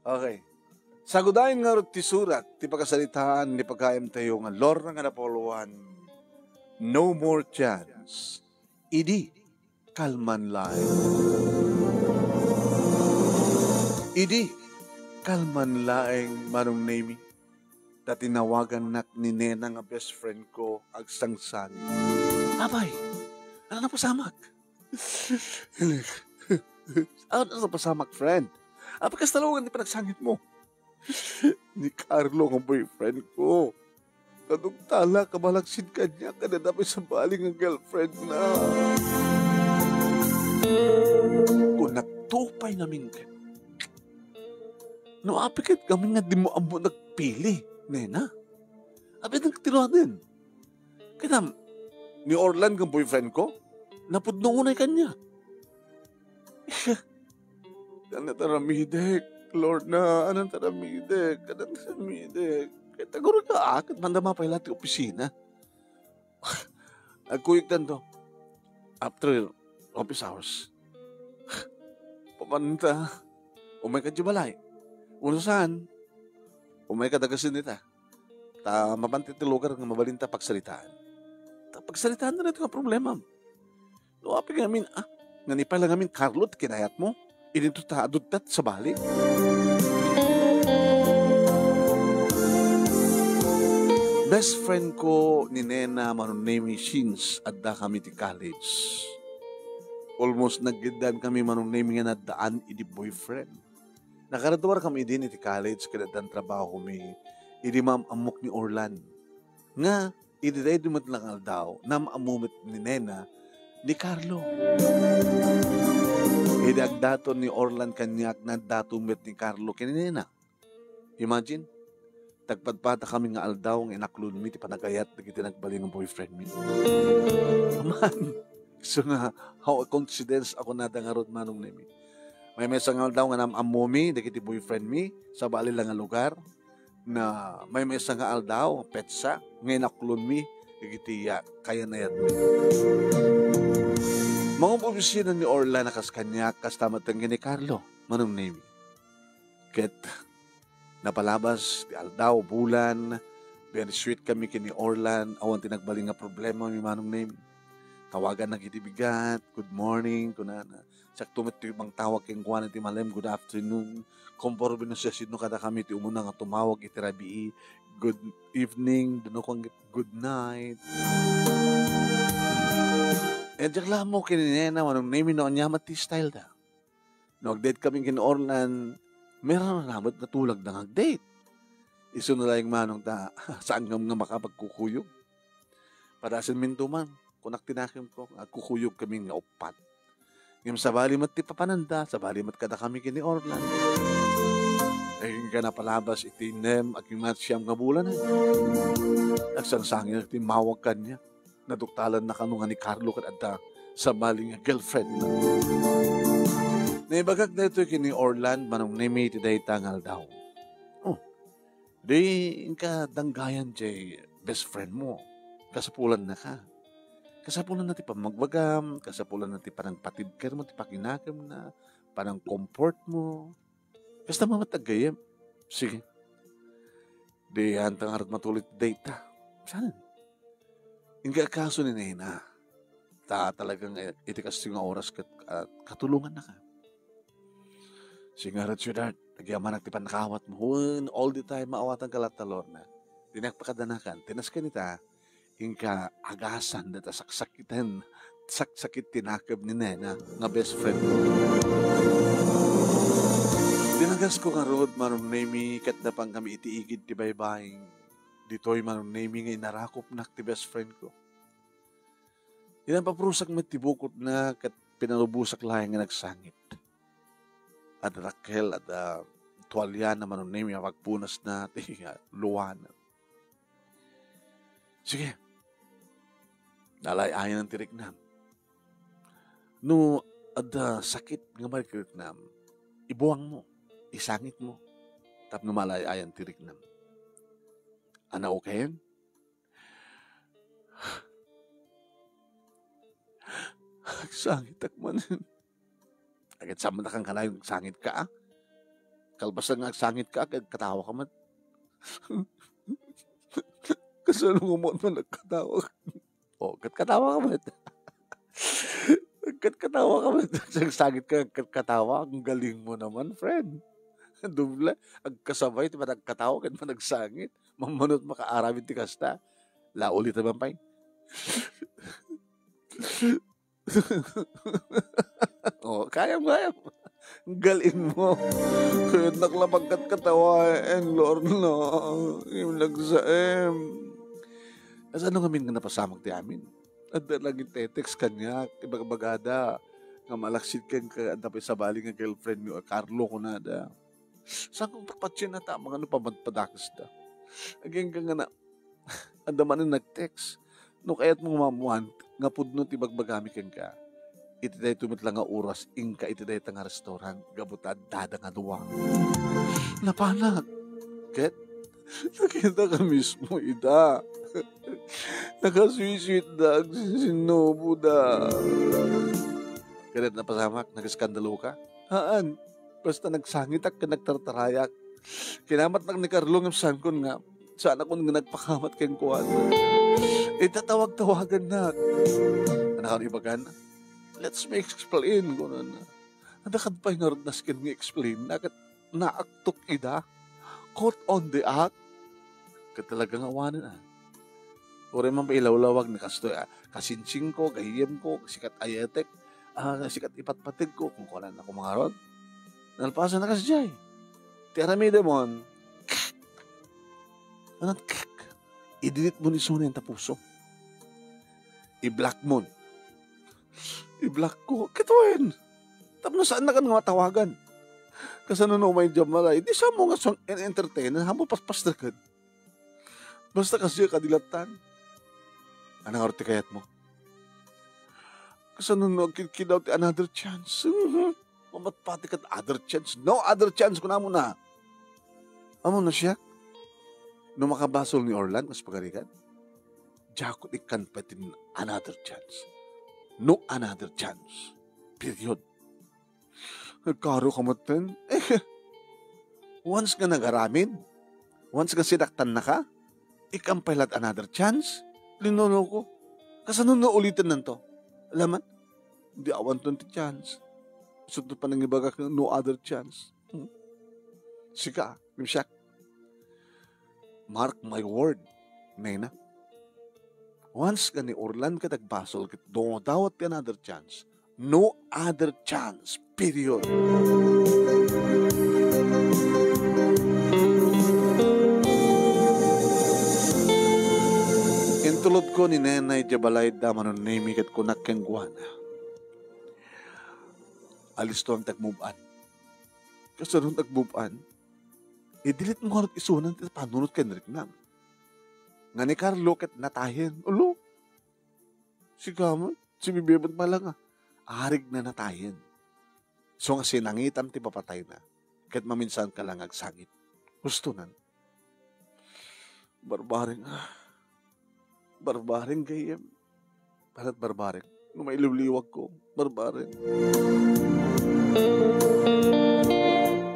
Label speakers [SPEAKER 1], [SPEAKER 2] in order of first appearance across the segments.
[SPEAKER 1] Okay. Sagudayin nga rin ti surat, ti pagkasalitaan, ni pagkaim tayo nga Lord nga napuluan, no more chance. Idi, kalman laeng. Idi, kalman laeng manong name. Tinawagan nak ni Nena nga best friend ko, agsangsang. Abay, ano na pasamak? Ano na pasamak, friend? Apakas talungan ni panagsangit mo. Ni Carlo ang boyfriend ko. Kadugtala, kamalaksin ka niya, kadadapay sa baling ang girlfriend na. Kung nagtupay namin ka, no, apikit kami nga di mo amo nagpili, Nena. Apit nagtinuha din. Kaya, ni Orlan ang boyfriend ko, napudnoon ay kanya. Kanang taramidek. Lord na, anong taramidek? Kanang taramidek. Kaya taguro ka, kat mandama pa ilang opisina. Agkuyik dan to. After office hours. Pamanta. Umay ka balay. Unusan. Umay ka dagasin nita. Ta mabantit ti lugar nga mabalinta pagsalitaan. Ta pagsalitaan na rin ito problema. No, api nga amin, nganipay lang amin, Carlot, kinayat mo. Ininto ta adudtat sa balik. Best friend ko ni Nena manunemi since adda kami ti college. Almost naggidan kami manunemi nga nadaan idi boyfriend. Nakaradwar kami din iti college kadadan trabaho kami idi amok ni Orlan. Nga idi day dumat lang aldaw na maamumit ni Nena ni Carlo. Idi agdaton ni Orlan kanyak na datumit ni Carlo kini Nena. Imagine, tagpadpata kami nga aldaw ng inaklon mi, ti panagayat, nagiti nagbaling ng boyfriend mi. Man, so nga, how a coincidence ako nadangarot manong nimi. May mesang aldaw nga namamo mi, nagiti boyfriend mi, sa bali lang nga lugar, na may mesang nga aldaw, petsa, nga inaklon mi, nagiti kaya na yan mi. Mga opisina ni Orla na kas kanya, kas tamatang ni Carlo, manong nimi. Ket, napalabas, di aldaw, bulan, very sweet kami kini Orlan, awan tinagbaling nga problema, may manong name. Tawagan na kitibigat, good morning, kunana. Sakto met ibang tawag keng kuwan iti malem, good afternoon. Komporbe na siya, sino kada kami, ti umuna nga tumawag, iti rabii, good evening, doon ko good night. Diyan mo kini Nena, manong name, noon niya mati style da. Nag-date kami kini Orlan, meron na naman natulag na nag-date. Iso na lang manong ta, saan nga makapagkukuyog. Para sa mintuman, kung naktinakim ko, kukuyog kami nga upat. Ngayon sa bali mat ti papananda, sa bali mat kada kami kini Orlan. Ay nga napalabas itinem, at yung siyam nga bulan. Nagsangsangin at timawag kanya. Naduktalan na kanungan ni Carlo at sa bali nga girlfriend na. Naibagag na ito kini Orlan, manong nimi ti day tangal daw. Oh, di ka danggayan jay best friend mo. Kasapulan na ka. Kasapulan na ti pamagbagam, kasapulan na ti parang patidker mo, ti pakinakam na, parang comfort mo. Basta mamatagayam. Sige. Di hantang harap matulit data. Saan? Inga kaso ni Nena. Talagang itikas nga oras katulungan na ka. Singarat syudad, nagyaman at tipan nakawat mo. All the time, maawatan ka latalor na. Dinagpakadanakan, tinas ka nita, inka agasan na saksakitan, saksakit tinakab ni Nena, nga best friend mo. Dinagas ko nga road, manong nami, kat na pang kami itiigid ti baybaying. Dito'y manong nami nga inarakop na ti best friend ko. Ilan paprusak matibukot na kat pinalubusak lahat nga nagsangit. At Raquel at tuwalya na manong name yung pagpunas na luwan. Sige. Nalayayan ng tiriknam. No, at sakit nga marikiriknam, ibuwang mo, isangit mo, tap no malayayan tiriknam. Ana okay? Sangit akman. Agad sama na kang kanay, sangit ka. Kalbasa nga agsangit ka, katawa ka man. Kasano mo nagkatawa ka? O, katawa ka man. Katawa ka man. Nagsangit ka, katawa. Ang galing mo naman, friend. Dubla, ang kasabay, diba nagkatawa, kan man nagsangit. Mamanot makaaramid ti kasta. Laulit naman pa oh, kaya mo. Ang galing mo. Kaya naklapag katawain, Lord, no. Yung nagsaim. As ano kami nga napasamag ti amin? At lagi tetext kanya, ibagabagada, nga malaksit kan ka, at tapos sabali nga girlfriend niyo, Carlo ko na da. Saan kong takpat siya na ta, mga ano pa padakas da. Again ka nga na, andaman na nag-text, no kaya't mong mamuhan, nga pudno tibagbagami kan ka, itiday tumit lang nga oras, ingka itiday nga restaurant, gabutad, dada nga duwang. Napanag, ket, nakita ka mismo, ida. Nakaswisit da, sinubo da. Kalit na pasamak, nagaskandalo ka? Haan, basta nagsangit ka, nagtartarayak. Kinamat lang ni Carlo ng sangkon nga, sana kung nga nagpakamat kayong kuwan. Tatawag-tawagan na. Anak iba ka na? Let's make explain ko na na. Nadakad pa yung nas kin nga explain. Nakat naaktok ida. Caught on the act. Katalagang awanan ah. Uri man pa ilawlawag na kasto. Kasinsing ko, gahiyem ko, sikat ayatek. Sikat ipatpatig ko. Kung kunan ako mga ron. Nalpasan na kasi jay. Tiaramide mon. Anong i-delete mo ni Sona yung tapuso. I-block mo. I-block ko. Kituin. Tapos saan na ka nga matawagan? Kasi ano may job malay. Di sa mo nga song entertain. Hamo paspas na ka. Basta kasi kadilatan. Anong arti kayat mo? Kasi ano kidaw ti another chance. Mamatpati ka other chance. No other chance ko na mo na. Amo na siya. No makabasol ni Orlan, mas pagarikan, Jakot ikan patin another chance. No another chance. Period. Nagkaro ka matin. Once ka nag-aramin, once ka sinaktan na ka, ikampailat another chance. Linono ko. Kasano na ulitin nanto? Alaman? Hindi awan 20 chance. Sunod pa nang ibaga ka, no other chance. Sika, Gimsyak. Mark my word, Nena. Once ka ni Orlan ka nagbasol, don't dawat ka another chance. No other chance. Period. Intulod ko ni Nenay Jabalay Damanon name kat kunak kang guwana. Alis to ang tagmuban. Kasi nung tagmuban, i-delete mo harap isunan tita panunod ka niriknam. Nga ni Carlo kat natahin. Ulo. Si Gamon, si Bibibat pala nga. Arig na natahin. So nga sinangitam ti papatay na. Kat maminsan ka lang agsangit. Gusto nan. Barbaring Barbaring gayem. Parat barbaring. Nung may liwliwag ko. Barbaring.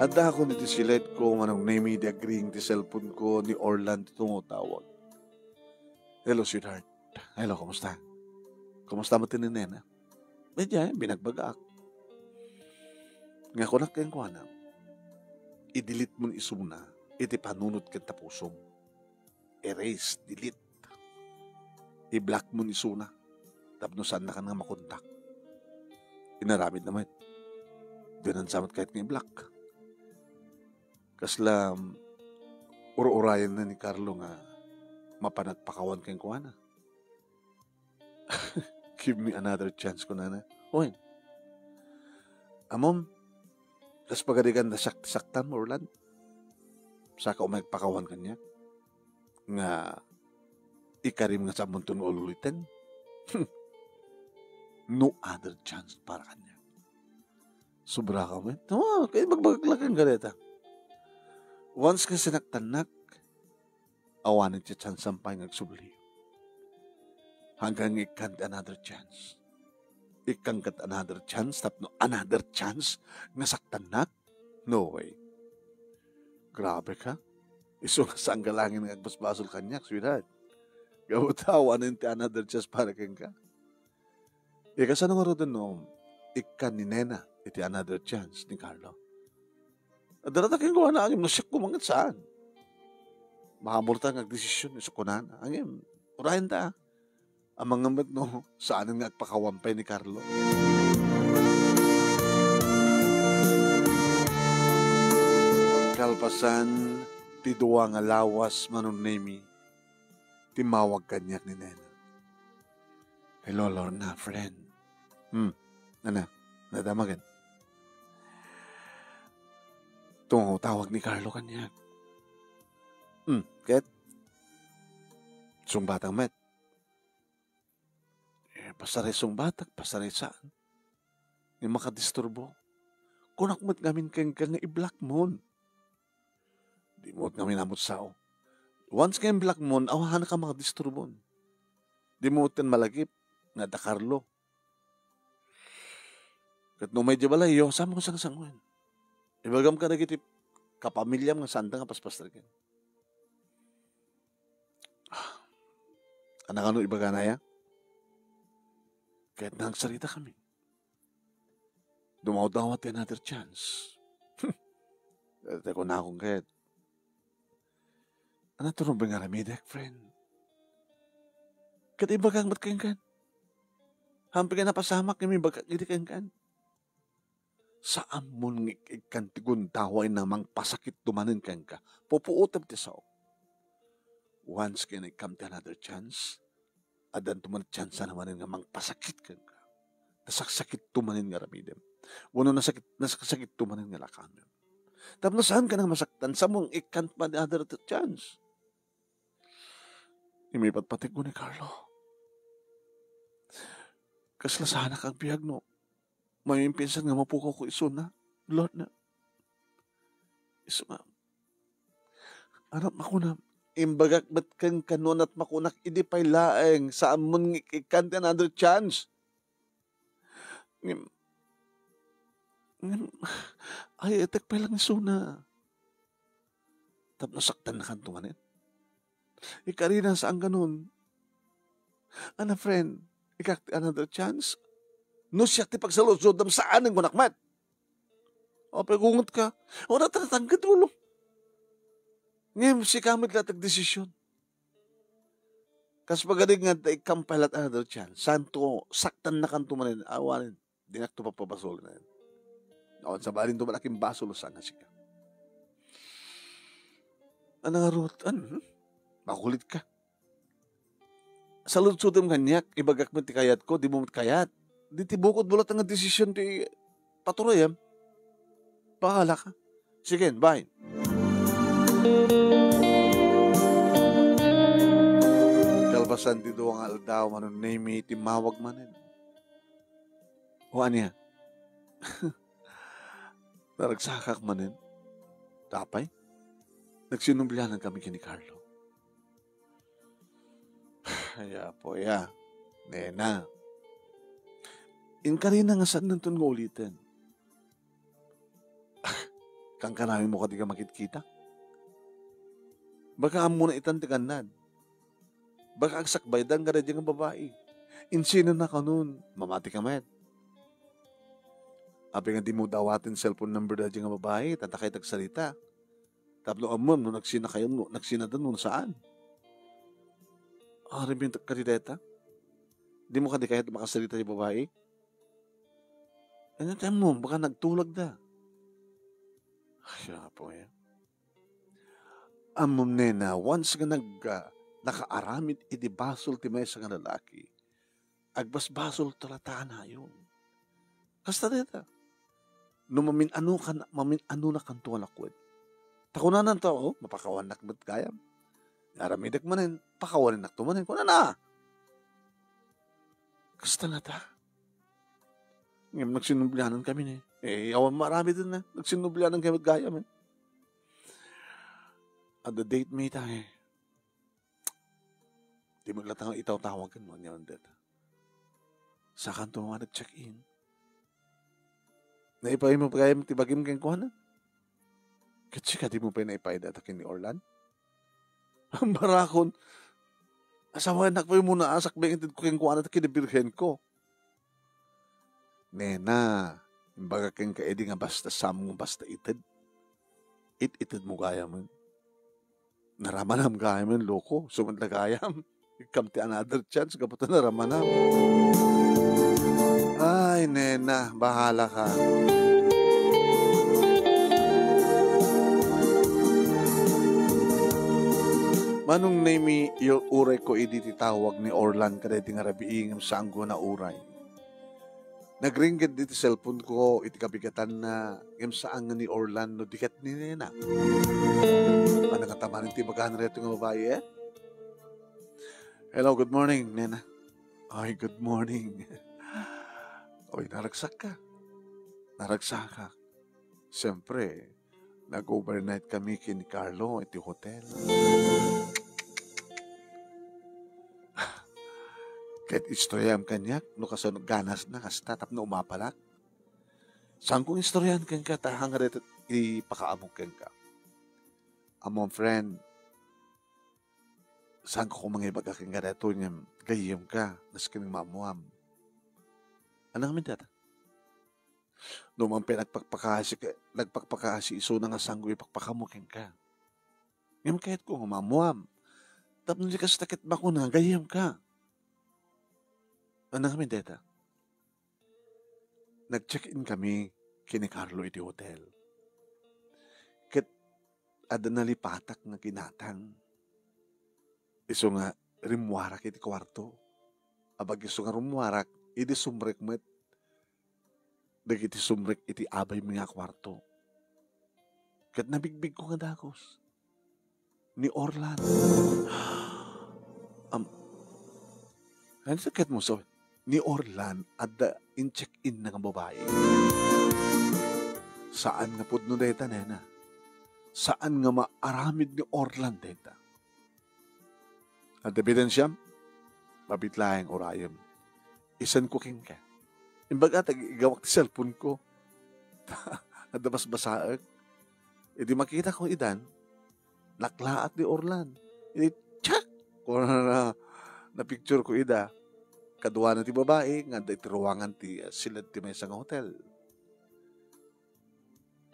[SPEAKER 1] At ako niti silet ko manong name di agreeing ti cellphone ko ni Orlan tungotawag. Hello, sweetheart. Hello, kumusta? Kumusta mo tininena? Medya, binagbaga ako. Nga ko na kayang kuhanam. I-delete mo isuna. Iti panunod kang tapusom. Erase, delete. I-block mo isuna. Tapno saan na ka nga makontak. Inaramid naman. Doon ang samat kahit nga i-block. Kasla, uro-urayan na ni Carlo nga mapanagpakawan kayong kuha na. Give me another chance ko na. Oy. Amom, tas pagadigan na saktan mo, Orlan. Saka umagpakawan kanya. Nga, ikarim nga sa muntong ululitin. No other chance para kanya. Sobra ka mo. Tama, kaya magbaglakan galeta. Once ka sinaktanak, awanin siya chance sampay nagsubli. Hanggang ikant another chance. Ikangkat another chance, tapno another chance, nasaktanak? No way. Grabe ka. Iso nga sa anggalangin ng agbasbasol kanyak, sweetheart. Gawutaw, ano yung another chance para kang ka? Kasano nga ro doon no, ikan ni Nena, iti another chance ni Carlo. Daratakin ko na, angin, nasyak ko mga saan. Mahamurta nga desisyon, iso ko na, angin, urahin ta. Ang mga mat no, saan nga agpakawampay ni Carlo. Kalpasan, ti duwa nga lawas manunemi, timawag kanyak ni Nena. Hello, Lorna, friend. Ano? Nadamagan. Tungo, tawag ni Carlo kanyak. Ket? Sung batang met. Pasaray sung batak, pasaray saan? Yung makadisturbo. Kunak mo't ngamin kang i-black moon. Di mo't ngamin amot sao. Once kayong black moon, awahan ka makadisturbon. Di mo't kan malagip. Nga da Carlo. Kat no may balay, yo, sama ko sang sangwan. Ibagam ka nagitip, kapamilyam nga sanda nga paspas rin. Anak ano ibaga na ya? Kahit nagsarita kami. Dumaw-dawat another chance. Teko na akong kahit. Ano ito nung bangaramidek, friend? Kat ibagang mat kayong kan? Hampi ka napasamak kami bagat hindi kayong kan? Saan mo ikan tigundaway namang pasakit tumanin kayong ka? Pupuutab ti sao. Once can I come to another chance, adan tumanin chance naman nga mang pasakit kayong ka. Nasaksakit tumanin nga ramidem. Wano nasakit tumanin nga lakamem. Tapos saan ka nang masaktan? Sa mong ikan pa another chance? Imipat pati ko ni Carlo. Kaslasana kang biyag, no? May pinsan nga mapukaw ko iso na. Lord na. Iso nga. Anak ako na. Imbagak ba't kang kanon at makunak idi pa'y laeng sa amon ikante another chance. Ay, etek pa lang iso na. Tapos nasaktan na kantungan Ikarina saan ganun. Ana friend, ikakti another chance. No siya ti pagsalosod ng saan ang gunakmat. O pagungot ka. O natatanggad ulo. Ngayon si kamit latag desisyon. Kas pagaling nga ikampalat another chance. Santo saktan na kanto manin. Awanin. Dinakto pa papasol na yan. Awan sa balin to malaking baso lo saan nga siya. Ano nga rot? Makulit ka. Sa lutsudam kanyak, ibagak mo ti kayat ko, di mo kayat. Di ti bukod bulat ang desisyon ti paturayam. Bahala ka. Sige, bye. Kalbasan ti doang aldaw manon name ti mawag manin. O anya? Naragsakak manin. Tapay? Nagsinumblianan kami kini Carlo. Kaya po, ya. Nena. Inkarina nga saan nantun nga ulitin. Kang kanamin mo ka di ka makikita? Baka amo na itantiganan. Baka agsakbaydan ka na dyan ang babae. Insino na ka nun. Mamati ka met. Abi nga di mo dawatin cellphone number na dyan ang babae. Tatakay tagsalita. Tapos amon, no, nagsina kayo, nagsina doon saan? Rin yung kadideta? Di mo ka di kahit makasalita yung babae? Ano tayo mo? Baka nagtulag da. Ay, po yan. Amom nena, once nga nakaaramid idibasol ti may sa nga lalaki, agbasbasol talataan na yun. Kasta dita. No mamin-ano na kanto alakwad. Takunanan to, mapakawan nakbat kayam. Naramidak manin, pakawanin naktumanin. Kuna na. Kasta na ta. Ngayon nagsinumblianan kami ni. Awan marami din na. Nagsinumblianan kami at gaya man. At the date may tayo. Di mo latang itaw-tawagan mo niya ang data. Sa kanto nga nag-check-in. Naipay mo pa kaya tibagim kang kuhanan. Kasi ka di mo pa naipayda takin ni Orlan? Ang barakon, asawa anak mo muna asak ba yung ko keng kuwana takin birhen ko. Nena, imbaga keng kaedi nga basta samong basta itid. Itid mo gaya mo. Naramanam gaya mo loko. Sumantla gayam. Come to another chance. Kaputa naramanam. Ay, nena, bahala ka. Manong name yung uray ko tawag ni Orlan kada iti nga rabiing sanggo na uray. Nagringgit dito cellphone ko iti kabigatan na yung saan ni Orlan no dikat ni Nena. Manangataman iti bagahan reto nga babae eh? Hello, good morning, Nena. Ay, good morning. Oy, naragsak ka. Naragsak ka. Siyempre, nag-overnight kami kini Carlo iti hotel. Kahit istoryahan kanyak, no kaso ganas na kastatap na umapalak. Saan kong istoryahan kan ka, tahang rin ipakaamong kan ka. Among friend, saan ko kumangibag aking gareto niya, gayim ka, naskin ng mamuam. Anong kami data? Noong nagpagpakasi iso na nga sanggo ipagpakamukin ka. Ngayon kahit ko mamuam, tapos di ka sa takit ba ko na, gayim ka. Ano kami deta? Nag-check-in kami kini Carlo iti hotel. Ket ada nalipatak nga kinatang. Iso nga rimwarak iti kwarto. Abag iso nga rumwarak, iti sumrek met. Dagiti sumrek iti abay mga kwarto. Ket nabigbig ko nga dakos. Ni Orlan. Ano sakit mo so? Ni Orlan ada in check-in na nga babae. Saan nga pud no deta nena? Saan nga maaramid ni Orlan deta? At ebidensyam, mabitlayang orayam. Isan ko king ka. Imbaga tag-igawak ti cellphone ko. At dabas-basaag. Idi makita ko idan, naklaat ni Orlan. Idi tsak! Kung na picture ko ida, kaduwa na ti babae, nga da iti ruwangan ti silad ti may isang hotel.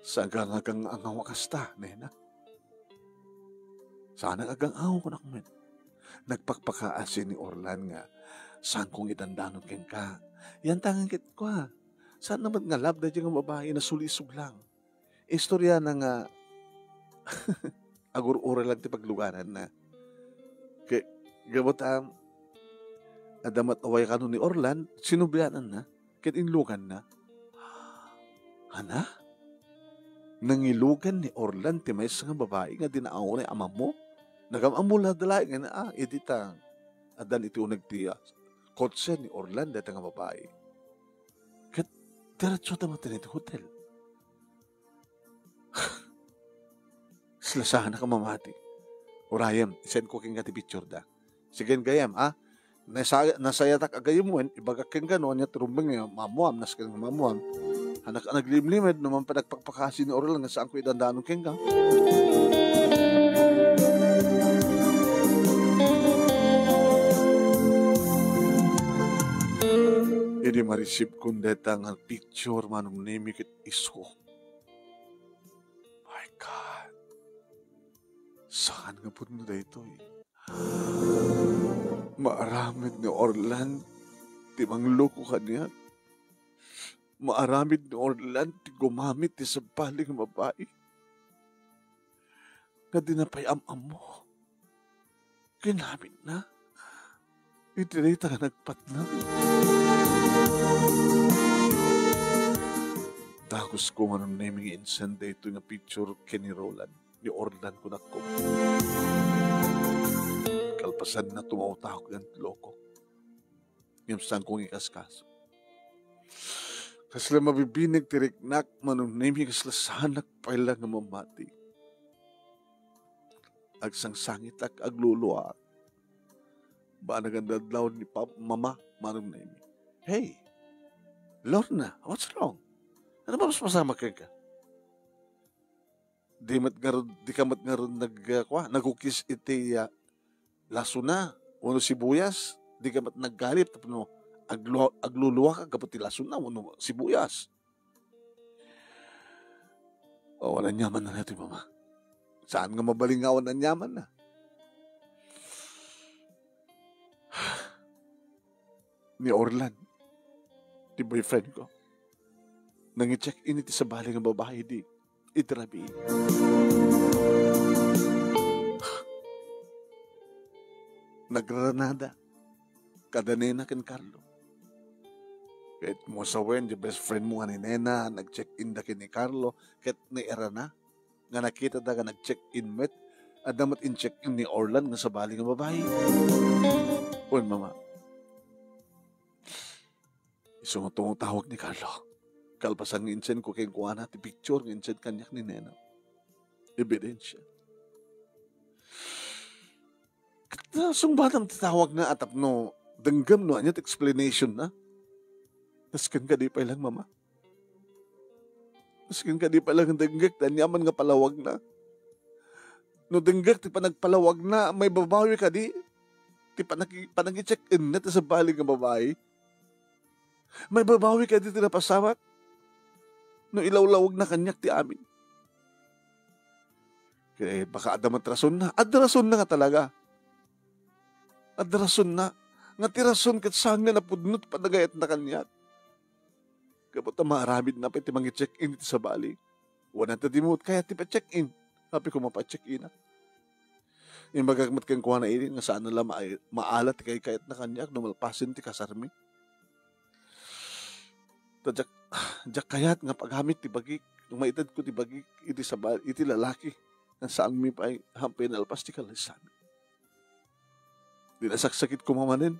[SPEAKER 1] Sagang agang ang wakasta, nena. Sana agang aw ko na kumin. Nagpakpakaasin ni Orlan nga, saan kong itandanon ken ka. Yan tangang kit ko ha. Saan naman nga lab na dyan ang babae na sulisog lang. Istorya na nga, agur-ura lang ti paglugaran na. Kaya, gamot adamat away ka ni Orlan, sinubianan na, ket inlugan na. Hana? Nangilugan ni Orlan ti may nga babae nga dinaaw na ama mo? Nagamamula dalay nga na, editang, adan iti unag ti kotse ni Orlan dito nga babae. Ket, diretso tamatan iti hotel. Silasahan na ka mamati. Urayam, isend ko king nga ti picture da. Sige gayam, nasayatak agayim mo, ibagak keng gano'n, niya trumbang nga, mamuam, naskang mamuam. Anak naglimlimid, naman pa nagpagpakasi ni Orlan, nga saan ko idandanon keng ka. Hindi ma-receive kung deta nga picture manong nimikit iso. My God. Saan nga po na dito eh? Maaramid ni Orlan, ti mangloko kanya. Maaramid ni Orlan, ti gumamit ti sabaling babae. Na dinapayam mo. Ginamit na. Itinita ka nagpatna. Dagos ko nga nang naming insend ito nga picture kini Roland, ni Orlan ko na ko. Kalpasan na tumawtahok ng loko. Yung saan kong ikaskaso. Kasla mabibinig tiriknak manong naming kasla sanak paila nga mamati. Agsang sangit ak agluluwa. Ba nagandadlaw ni mama manong naming. Hey, Lorna, what's wrong? Ano ba mas masama ka? di kamat nga ron nagukis iti laso na, uno sibuyas, di kamat naggalit, tapno, agluluwa ka, kapag ti laso na, uno sibuyas. O, wala nyaman na natin, mama. Saan nga mabalingawan ang nyaman na? Ni Orlan, di boyfriend ko, nang i-check in iti sa bali ng babae di itirabi. Nagranada, kadanena ken Carlo. Kahit mo sa wen, di best friend mo nga ni Nena, nag-check in da ken ni Carlo, kahit ni Erana, nga nakita da ka nag-check in met, at damat in-check in ni Orlan nga sa bali ng babae. Uy, mama, isungutong tawag ni Carlo. Kalpasan ng insen ko kayong kuha natin picture ng insen kanyak ni Nena. Ebidensya. Kasong batang tatawag na atap no, denggam no, anyat explanation na. Taskan ka di pa ilang mama. Taskan ka di pa ilang denggak, danyaman nga palawag na. No denggak, ti pa nagpalawag na, may babawi ka di. Ti pa nag-check in na sa baling ng babae. May babawi ka di tinapasawat. No ilawlawag na kanyak ti amin. Kaya baka adamat rason na. Adrason na nga talaga. Adrason na. Nga ti rason kat saan nga napudnot panagayat na kanyak. Kapot na maaramid na pa iti mga check-in iti sa bali. Wala na dimut kaya ti pa check-in. Happy ko mapa-check-in na. Yung magagmat kang kuha na ini nga saan nila maalat kay kayat na kanyak no malpasin ti kasarmi. Tadyak kayat nga paghamit ti bagik, nung maitad ko ti bagik, iti lalaki, nga saan mi pa ay hampay na alpas ti kalisan. Di nasaksakit ko mamanin.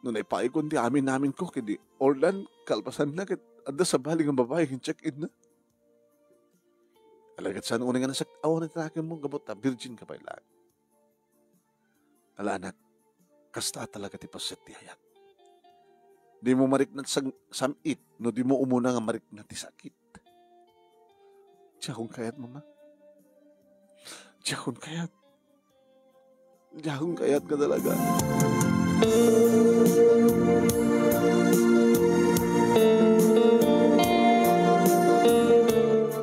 [SPEAKER 1] Nung naipaikon ti amin namin ko, kindi Orlan, kalpasan na, ada sa baling ang babae, check-in na. Alagat saan unang nga nasaktawan na tinakin mo, gabot na, virgin ka pa ilang. Ala anak, kasta talaga ti paset ti hayat. Di mo mariknat samit, no di mo umuna nga mariknat ti sakit. Diyakong kayat, mama. Diyakong kayat. Diyakong kayat ka talaga.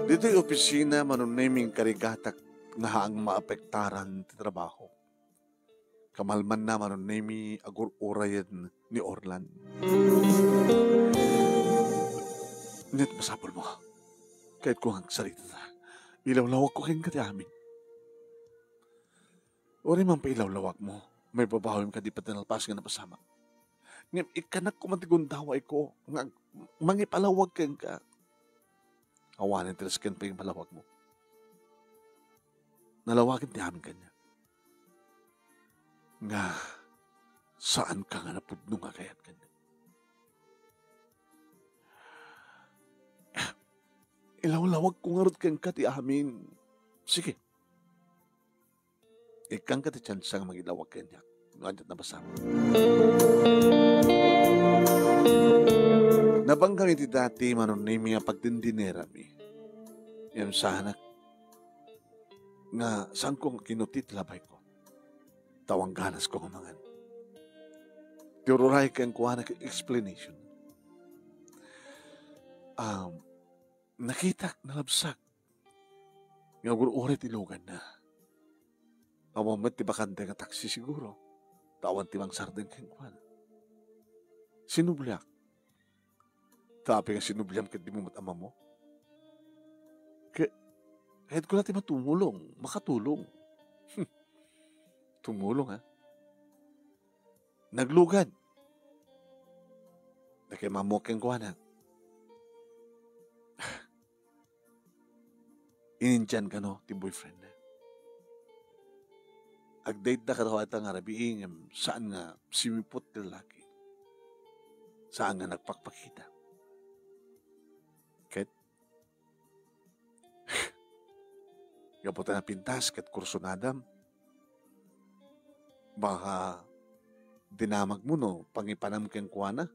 [SPEAKER 1] Dito yung opisina, manunaming karigatak na haang maapektaran ti trabaho. Kamalman na manunami agur-urayan ni Orlan. Net masapol mo. Kahit kung ang sarita na, ilawlawag ko kayong kati amin. Uri man pa ilawlawag mo, may babawim ka di pa tinalpas nga napasama. Ngayon, ikanak ko matigundaway ko, mangipalawag kang ka. Awanin tilaskan pa yung palawag mo. Nalawagin ti amin kanya. Nga, saan ka nga napudno nga kayat kanya? Ilawlawag ko nga rod kang kati amin. Sige. Ikang kati chance nga magilawag kanya. Nganjat na basama. Nabang kami ti dati manunimi nga pagdindinera mi. Yan sana nga saan kong kinutit labay ko. Tawang ganas ko nga mangan. Tiururay kang kuha na explanation. Nakita nalabsak. Nga urit ilugan na. Amamat ti bakante nga taksi siguro. Tawan ti mang sarden kang kuha na. Sinublyak. Tapi nga sinublyan kat di mo matama mo. Kahit ko natin matumulong, makatulong. Tumulong ha. Naglugad. Na kay mamok ang kuha na. Inindyan ka no, ti boyfriend na. Ag-date na karawa ita nga rabiing saan nga simipot ti lalaki. Saan nga nagpakpakita. Ket gaputan na pintas ket kursunadam. Baka dinamag mo no, pangipanam keng kuana.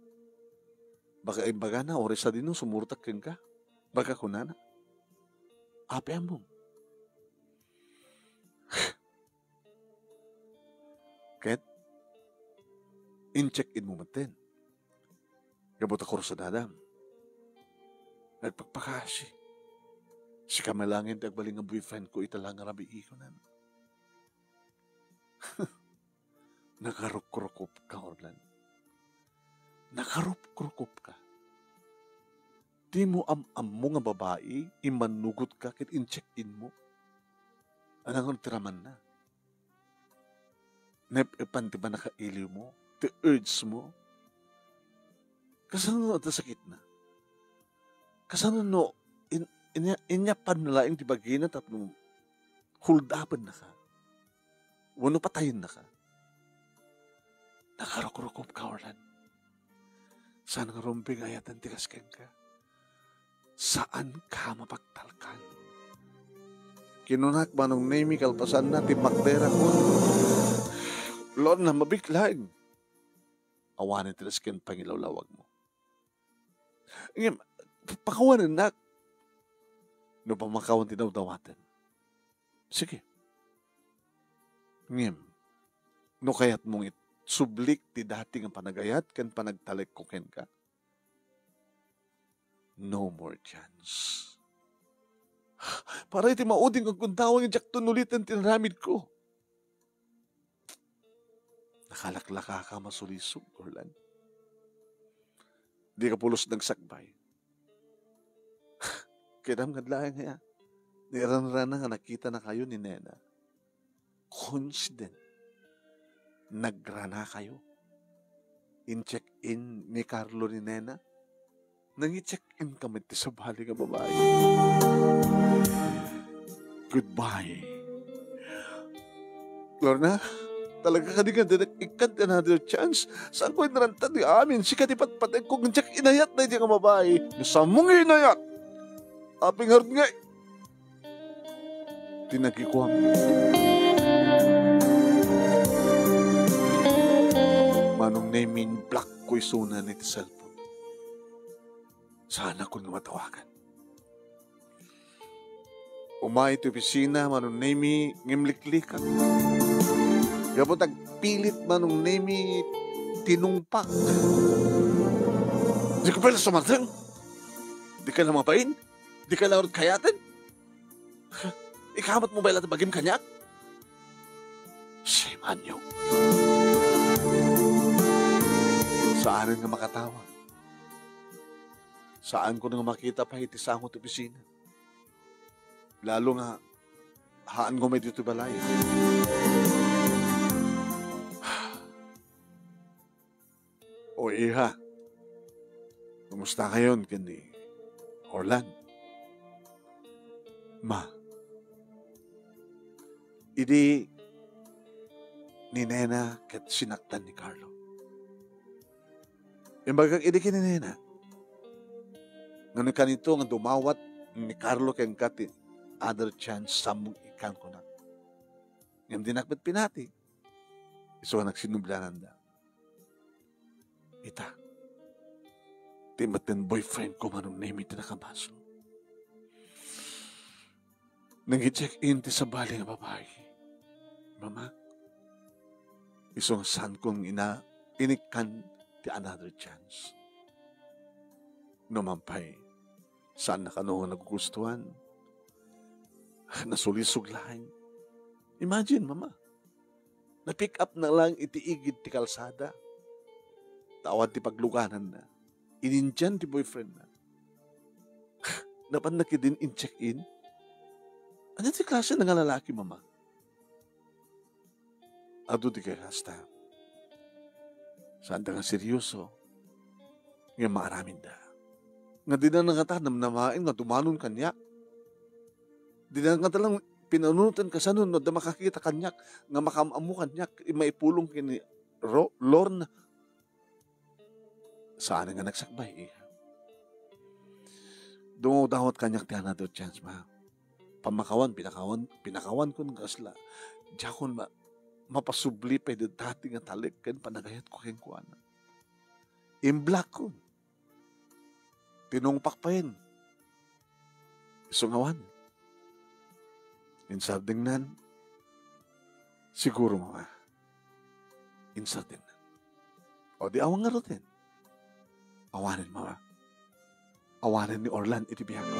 [SPEAKER 1] Baka imbaga na, oras sa din no, sumurtak keng ka. Baka kunana. Ape mo. Ket, in-check-in mo matin. Gabot ako sa dadam. Nagpagpakasi. Si kamalangin tagbaling nga boyfriend ko italang nga rabi ikonan. Nakarukrukop ka, Orlan. Nakarukrukop ka. Di mo am nga babae, imanugot ka, kit in-check-in mo. Anong tiraman na? Nepan ti ba nakailiw mo? Ti urge mo? Kasano no, sakit na? Kasano no, inyapan na laing ti bagina tapno hold upan na ka. Wano patayin na ka. Nakarukrukop ka, Orlan. Saan nga rumping ayatan ti kasken ka? Saan ka mapagtalkan? Kinunak manong nemi kalpasan na ti makdera ko. Lord na mabiglaing. Awanin ti kasken pangilawlawag mo. Ngayon, pakawanan na. No pamakawan ti daw-dawatan. Sige. Ngayon, no kayat mong sublik ti dating ang panagayat kan panagtalik ko ken ka. No more chance. Para iti mauding ang kuntawang yung jak tunulitan tinaramid ko. Nakalaklaka ka masulisog, Orlan. Di ka pulos nagsakbay. Kaya ngadlayan kaya. Niran-rana nga nakita na kayo ni Nena. Coincident. Nagrana kayo. In-check-in ni Carlo ni Nena. Nang-i-check-in kami ti sa bali nga babae. Goodbye. Lorna, talaga ka di ka ikat another chance. Saan ko inaranta di amin? Si katipat-patay kong check inayat na iti nga babae. Nasamong inayat. Aping hard nga. Tinagikuam. Manong namin black ko'y suna ni ti cellphone. Sana ko na matawagan. Umay iti opisina, manong nemi ngimliklikan. Gabot agpilit manong nemi tinungpak. Di ka pala sumatang. Di ka na mapain. Di ka na urot kayatin. Ikamat mo ba ilang bagim kanyak? Shame on you. Saan nga makatawa? Saan ko nang makita pa iti sa akong opisina? Lalo nga, haan ko may dito balay. O iha, kumusta kayon kani Orlan? Ma, idi ni Nena kat sinaktan ni Carlo. Yung bagang idi ni Nena, nga kanito nga dumawat ni Carlo ken kati other chance samong ikan ko na. Ngam dinakbat pinati. Iso nga nagsinublanan da. Ita. Timaten boyfriend ko manong name iti nakamaso. Nang i-check-in ti sa bali nga babae. Mama, iso nga saan kong inikan ti another chance. Numampay. Saan na kanoon nagugustuhan? Nasulisog laing. Imagine, Mama. Na-pick up na lang itiigid ti kalsada. Tawad ti pagluganan na. Inindyan ti boyfriend na. Napan na din in check-in. Ano ti klase na nga lalaki, Mama? Ado di kay hasta. Saan da nga seryoso? Nga maaramin da. Nga di na nga namain nga dumanon kanyak. Di na nga talang pinanunutan ka sa nun na makakita kanyak nga makamamu kanyak maipulong kini Lorna. Saan nga nagsakbay? Dumudawat kanyak ti another chance, ma. Pamakawan, pinakawan ko ng kasla. Diyakon mapasubli pa ito dati nga talik kan panagayat ko keng kuana. Imblack ko. Tinungpak pa yun. Isungawan. Insab dingnan, siguro mga insab dingnan. O di awang nga rutin. Awanin mga. Awanin ni Orlan iti biyag ko.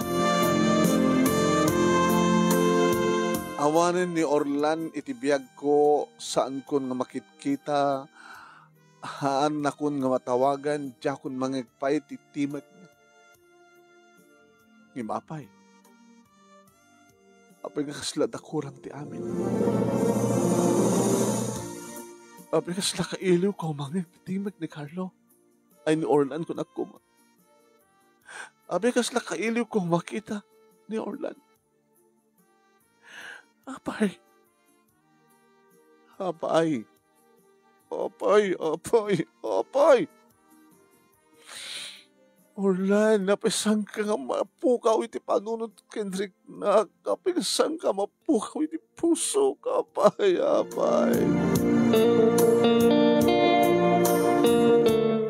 [SPEAKER 1] Awanin ni Orlan iti biyag ko saan kun nga makitkita, haan na kun nga matawagan, diya kun mangagpay titimat na. Ngimapay. Apay nga kasla dakurang ti amin. Apay kasla kailiw ko mangagtitimag ni Carlo. Ay ni Orlan kun ako. Apay kasla kailiw ko makita ni Orlan. Apay. Apay. Apay. Orlan, napisang ka nga mapukaw iti panunod Kendrick na kapisang ka mapukaw iti puso ka, apay.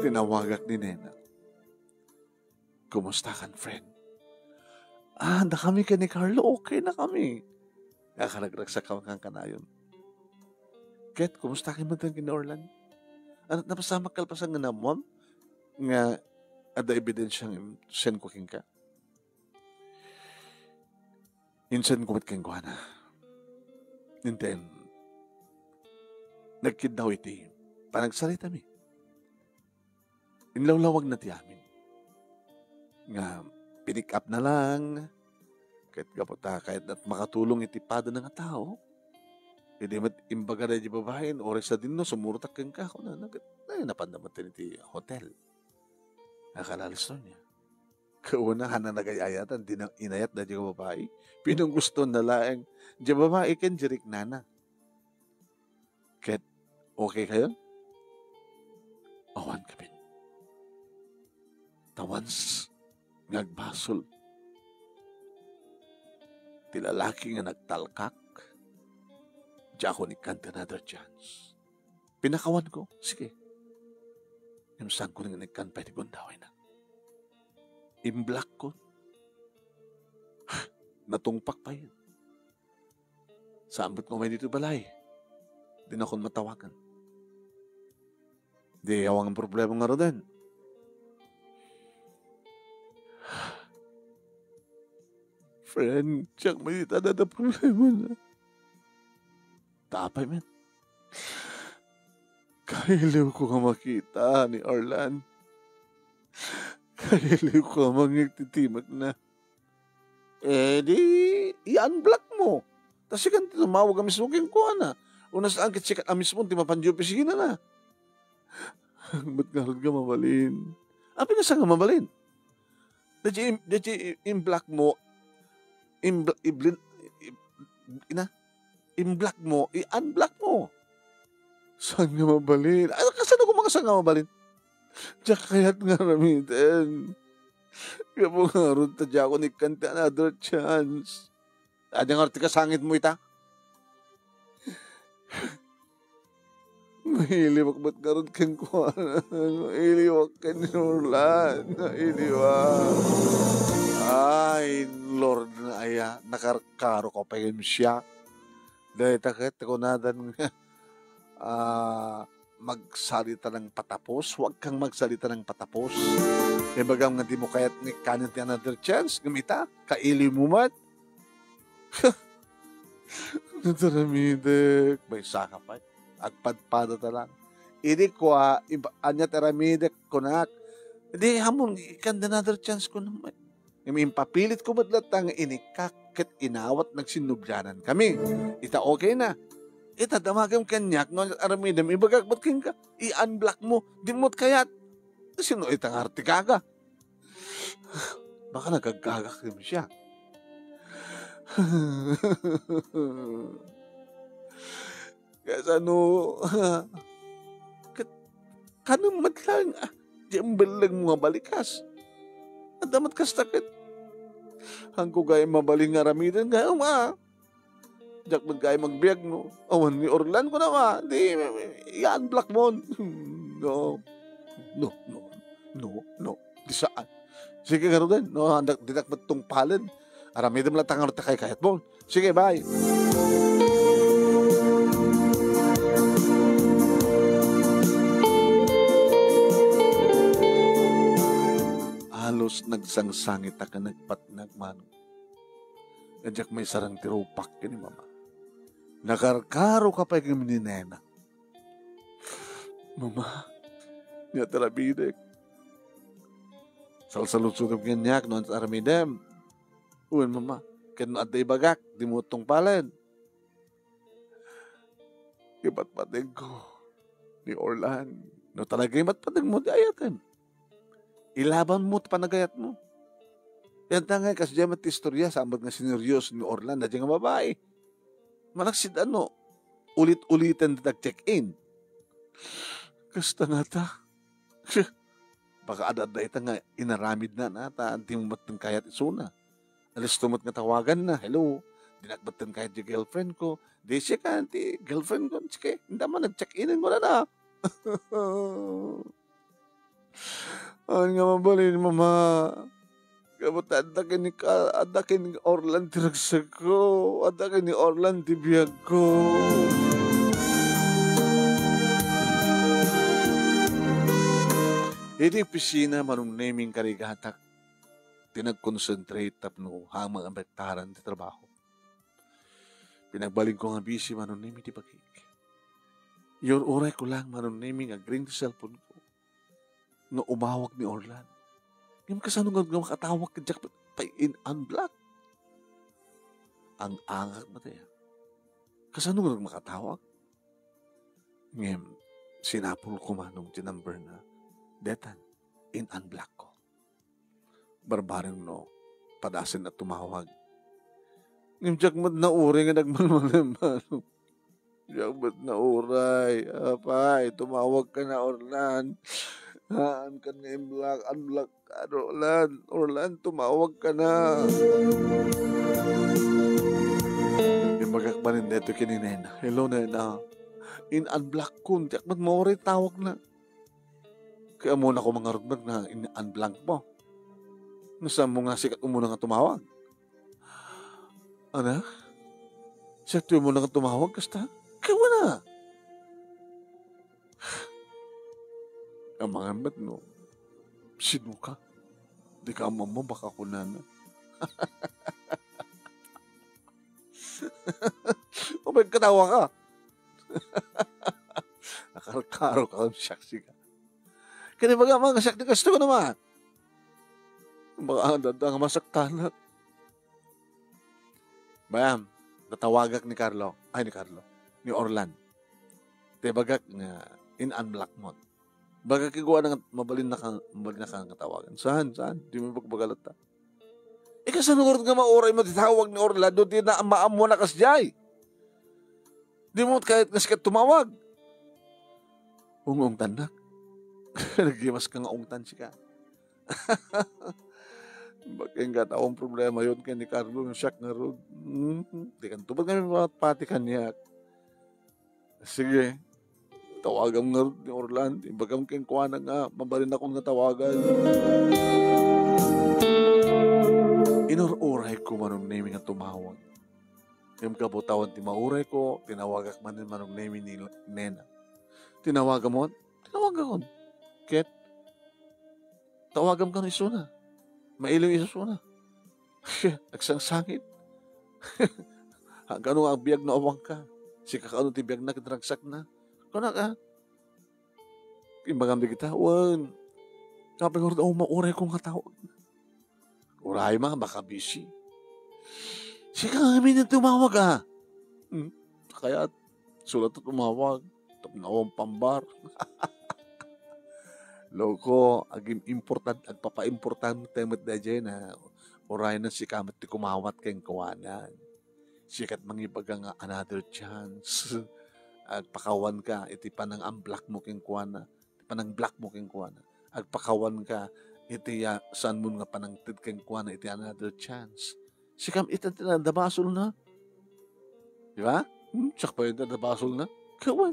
[SPEAKER 1] Tinawagak ni Nena. Kumusta kan, friend? Na kami ka ni Carlo, okay na kami. Nakaragraksak ka kang kanayon. Ket, kumusta kayo mo din kina Orlan? At napasamak kalpasan nga namon? Nga, ada ebidensyang sen ko king ka? Insen kumit king ko na. And then, nagkid daw iti. Panagsalita mi. Inlawlawag na ti amin. Nga, pinick up na lang. Kahit kaputa, kahit at makatulong itipada ng tao, hindi mat imbaga na di babahin, oras na din no, sumurutak kang kako na, napandamat din iti hotel. Nakalalis nun niya. Kaunahan na nagayayatan, inayat na di babae, pinong gusto na laeng, di babae kan jirik nana. Kahit, okay kayo? Awan kami. Tawans, ngagbasol. Lalaki nga nagtalkak, diya ako ni kant another chance. Pinakawan ko, sige. Yung saan ko nga nagkant pa iti gundaway na. Imblock ko. Natungpak pa yun. Sambot ko may dito balay. Di na akong matawagan. Di awang ang problema nga rin. Friend, siyang may itada na problema na. Tapay, man. Kailiw ko nga makita ni Orlan. Kailiw ko nga magtitimat na. Di, i-unblock mo. Tapos sikan tumawag ang mismo kong kuha na. Una saan sikat ang mismo, di mapandiyopisigin na. Ba't nga rin ka mabalin? Api na saan ka mabalin? Dati i-block mo, i-block mo, i-unblock mo. Saan nga mabalin? Ay, kasan ako mga saan nga mabalin? Diyak kaya't nga ramitin. Kaya mo nga ron, tadya ako ni kanta another chance. Adya nga rin sangit mo ita. Mahiliwak ba't nga ron kang kuha na? Mahiliwak ka ni Orlan. Mahiliwak. Ay, Lord na aya, nakarkaro ko pa yun siya. Dahil takit ko na dan magsalita ng patapos. Huwag kang magsalita ng patapos. E bagang nga di mo kaya't ni kanin ti another chance. Gamita, kaili mo mat. Nataramidek. May saka pa. Agpadpada talang. Idi ko anya taramidek kunak. Hindi hamon, ikan another chance ko naman. Impapilit ko matlatang inikakit inawat nagsinubyanan kami. Ita okay na. Ita damagam kanyak no aramidam ibagak ba't ka i-unblock mo dimot kayat. Sino itang artikaga? Baka nagagagak rin siya. Kaya ano kanong matlang diyan balang mga balikas. Damat kastakit. Hangko gaya mabaling nga ramidan gaya Diyak magkaya magbiag no. Awan ni Orlan ko na ma. Di, i-unblock mo. No. Di saan. Sige nga rin. No, didak matungpalan. Aramidam lang tangang kay kayat mo. Sige, bye. halos nagsangsangit ka nagpatnag manong. Kadyak may sarang tirupak ni mama. Nakarkaro ka pa yung ninena. Mama, niya tarabidek. Salsalut-sutup ganyak noon sa aramidem. Uwan mama, kano at bagak, di mo itong palen. Ibatpatig ko ni Orlan. No talaga ibatpatig mo di ayatin. Ilaban mo panagayat mo. Yan tangay kasi diyan istorya sa ambag nga sineryos ni Orlan na diyan nga babae. Manaksid ulit-ulitan na check-in. Kasta nga ta. Baka ada-ada ita nga inaramid na nata, anti mo matang kayat isuna. Alis tumot nga tawagan na, hello, dinakbatan kayat yung girlfriend ko. Di siya ka, anti, girlfriend ko, sige, hindi man nag-check-in mo na. Ano nga mabalin, mama? Kabut adakin ni Orlan tiragsag ko. Adakin ni Orlan tibiyag ko. Hindi pisina manong naming karigatak. Tinag-concentrate tapno hamang ang bektaran ti trabaho. Pinagbaling ko nga busy manong naming ti pagkik. Your oray ko lang manong naming agring ti cellphone ko. No umawag ni Orlan. Yung kasano nga makatawag ka dyan pa in unblock. Ang angak ba tayo? Kasano nga makatawag? Ngayon, sinapol ko manong tinumber na detan, in unblock ko. Barbaring no, padasin at tumawag. Ngayon, jakmat na uri nga nagmalmalim manong. Jakmat na uray. Apay, tumawag ka na Orlan. Haan ka na unblock ka, Orlan, tumawag ka na. Yung magkakbanin dito kininena. Hello, nena. In unblock ko, tiyak ba't mo rin tawag na. Kaya muna ko mga rugbag na in unblock mo. Nasa mo nga sikat mo muna nga tumawag. Ano? Sikat mo muna nga tumawag, kasta? Kaya na. Ang mga ambat, no? Sino ka? Di ka mama, baka ko na. O may katawa ka? Nakarkaro ka, saksi ka. Kaya baga mga sakti gusto ko naman. Mga dadang masaktanak. Bayam, natawagak ni Carlo. Ni Orlan. Te bagak nga in unblock mode. Baga kiguwa na mabalin na kang katawagan. Saan? Di mo bagbagalot ta. Kasanurot nga mauray mo titawag ni Orlan, doon di na amaam mo na kasjay. Di mo kahit nasikat tumawag. Ungungtan na. Nagimas ka nga ungtan siya. Bakit nga taong problema yun kaya ni Carlo, yung shock na road. Di kan tubad kami pati kanya. Sige. Tawagan nga ni Orlan. Ibagam keng kuha na nga. Mabalin akong natawagan. Inururay ko manong naming ang tumawag. Yung kabutawan ti mauray ko. Tinawagak man din manong naming ni Nena. Tinawagan mo? Tinawagan ko. Ket? Tawagan ka ng isuna. Mailang isuna. Nagsangsangit. Hanggang ang biyag na awang ka. Si kakano ti biyag na kitragsak na. Kuna ka? Imbagam di kita, wan. Kapag mauray kong katawag. Uray mga, baka busy. Siya kami na tumawag ah. Kaya sulat na tumawag. Tapos pambar. Loko, aging important, agpapa-important temat na dyan na uray na si kamat ti kumawat kayong kawanan. Sikat mangibaga nga another chance. Agpakawan ka, iti panang unblock mo king kuwana. Iti panang block mo king kuwana. Agpakawan ka, iti saan mo nga panang tid king kuwana, iti another chance. Sikam iti nadabasol na. Di ba? Tsak pa yun nadabasol na. Kawan.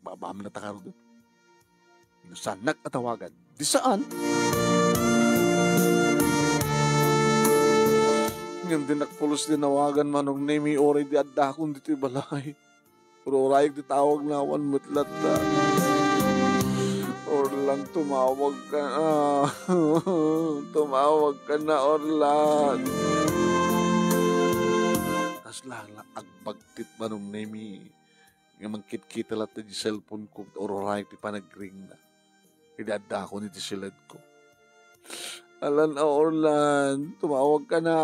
[SPEAKER 1] Babam na takaro doon. Saan nagkatawagan? Di saan? Ngayon din nakpulos din nawagan manong name oray di adakon dito balay. Pero orayag di tawag na awan mutlat ta. Orlan. lang, tumawag ka na. Tumawag ka na, Orlan. As lang, agbagtit manong nemi. Nga mangkit-kita lang di cellphone ko, ororay, ti panag-ring na. Idada ko ni ti silad ko. Alan na, Orlan, tumawag ka na.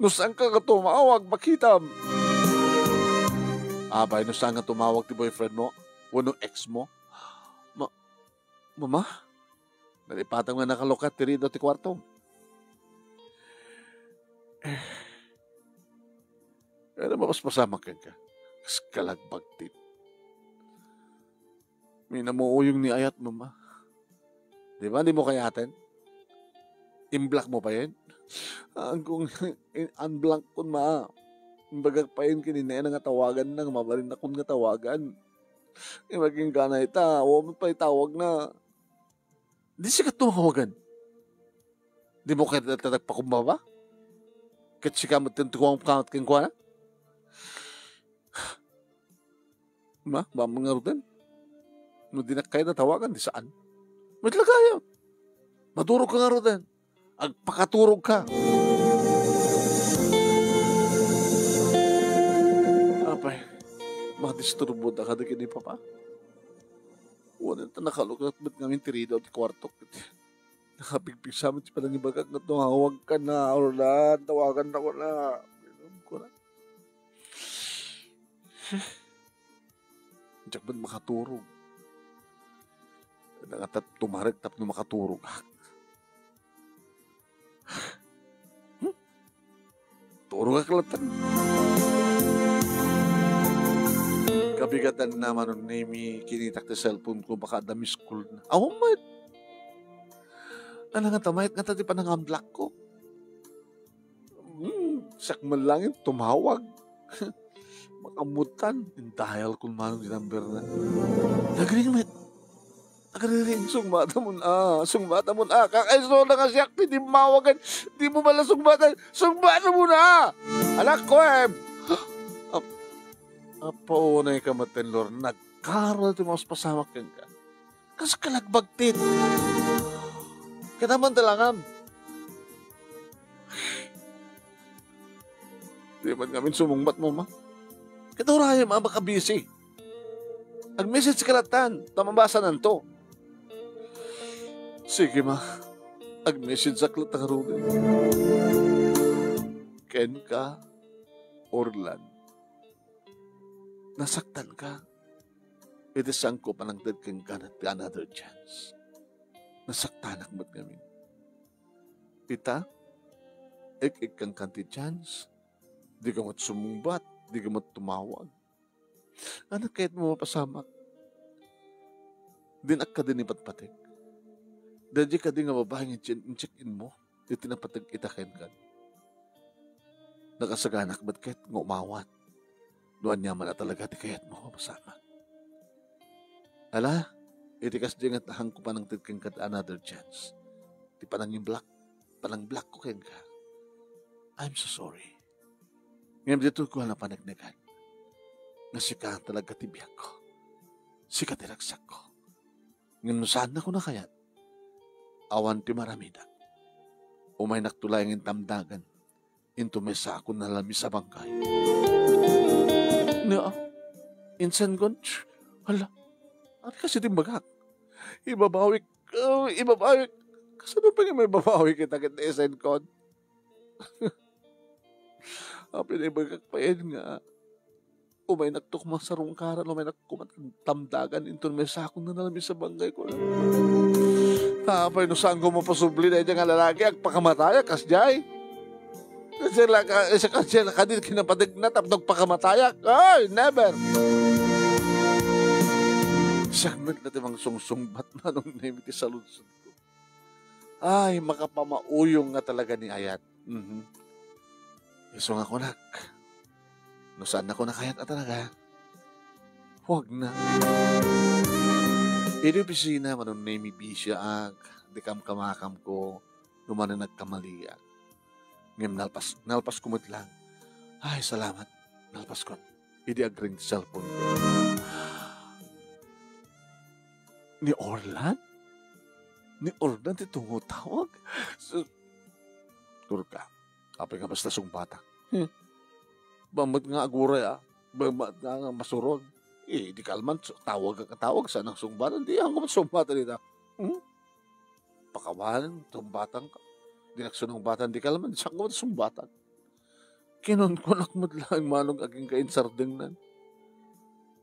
[SPEAKER 1] No saan ka tumawag, makitam? Abay, no saan ka tumawag ti boyfriend mo? O no ex mo? Mama? Nalipatang nga nakalokat, tirido ti kwarto. Ano mapaspasama ka ka? Kas kalagbagtit. May namuuyong ni ayat, mama. Di ba? Di mo kayatin? Imblock mo pa yan? Kung unblock ko ma. Bagag pa yun kinina nga tawagan na. Mabalin akong nga tawagan. Maging gana ita. Huwag mo pa itawag na. Di siya tumawagan. Di mo kaya tatagpakumbaba? Kat siya kamot yung tukuang kamot kang kuwana? Ma, ba mga rutin? No di na kaya natawagan, di saan? May lagayo. Madurog ka nga rutin. Agpakaturog ka. Apay, madisturbo na ka na kini papa. Wala na nakalukat ba't namin tirido at kwarto. Nakapigpig sa amin si panangibagag na tumawag ka na, Orlan. Tawagan na ko na. Binom ko na. Diyak ba't makaturog? Nangatap tumarik tap na makaturog. Turog ka kalatan. Kabigatan naman ng name kinitak na cellphone ko baka dami school na. Oh my! Ano nga tamayat nga tati pa ng unblock ko? Sakman lang yung tumawag. Makamutan. Dial kung manong number na. Nagring met. Nagring sungmata mo na. Sungmata mo na. Kakaiso na nga siyak. Di mawagan. Di mo pala sungmata. Sungmata mo na. Anak ko eh. Apo na yung kamaten, Lord. Nagkaroon natin mga pasamak yan ka. Kasi kalagbagtit. Kanaman talangan. Di man kami sumungbat mo, ma. Katuraya, ma, baka busy. Ag-message ka latan. Tamabasa nanto. Sige, ma. Ag-message sa klatang runin. Ken ka, Orlan. Nasaktan ka. Itisang ko panangtad kang ganat another chance. Nasaktanak mo't kami. Ita, ik kang kanti chance. Di ka mo't sumumbat. Di ka mo't tumawag. Anak kahit mo mapasamak. Dinak ka din ipatpatik. Dadya ka din nga babaeng check-in mo. Di tinapatag itakin ka. Nakasaganak ba't kahit nga umawat. Doon niya man na talaga di kayat mo mapasama. Ala, itikas din at ahang ko pa ng titkang ka another chance. Di panang yung panang black ko keng ka. I'm so sorry. Ngayon dito ko na panagnagan. Na sika talaga tibiyag ko. Sika tiragsak ko. Ngayon saan na ko na kayat? Awan ti maramida. Umay naktulay ng tamdagan. Into mesa ako nalami sa bangkay. Na, insan gon, hala, ano kasi timbagak? Ibabawik, kasano pa nga may babawi kita kita insan gon? Pinibagak pa yan nga. Umay nagtukma sa rungkaran, umay nagkumat tamdagan, into may sakong na namin sa bangay ko. Tapay no saan ko mapasubli na yung lalaki, agpakamataya, kasjay. Sila kasi nakadit kinapadig na tapdog pakamatayak. Ay, never. Segment na timang sungsungbat na nung naimiti sa lunsod ko. Ay, makapamauyong nga talaga ni Ayat. Iso nga kunak. No saan ako nakayat na talaga? Huwag na. Ito pisina manong naimibi siya di kam kamakam ko lumana nagkamalian. Ngayon nalpas kumot lang. Ay, salamat. Nalpas ko. Hindi agring cellphone ko. Ni Orlan? Ni Orlan ti tungutawag? Tur ka. Apay nga basta sumbata. Bambat nga aguray Bambat nga masurog. Di kalman, tawag ka tawag. Saan ang sumbatan? Di ang sumbatan nila. Pakawanan, sumbatan ka. Di nagsunong batan, di kalman. Saan ka sumbatan? Kinon ko nakmad lang manong aging kain sardeng nan.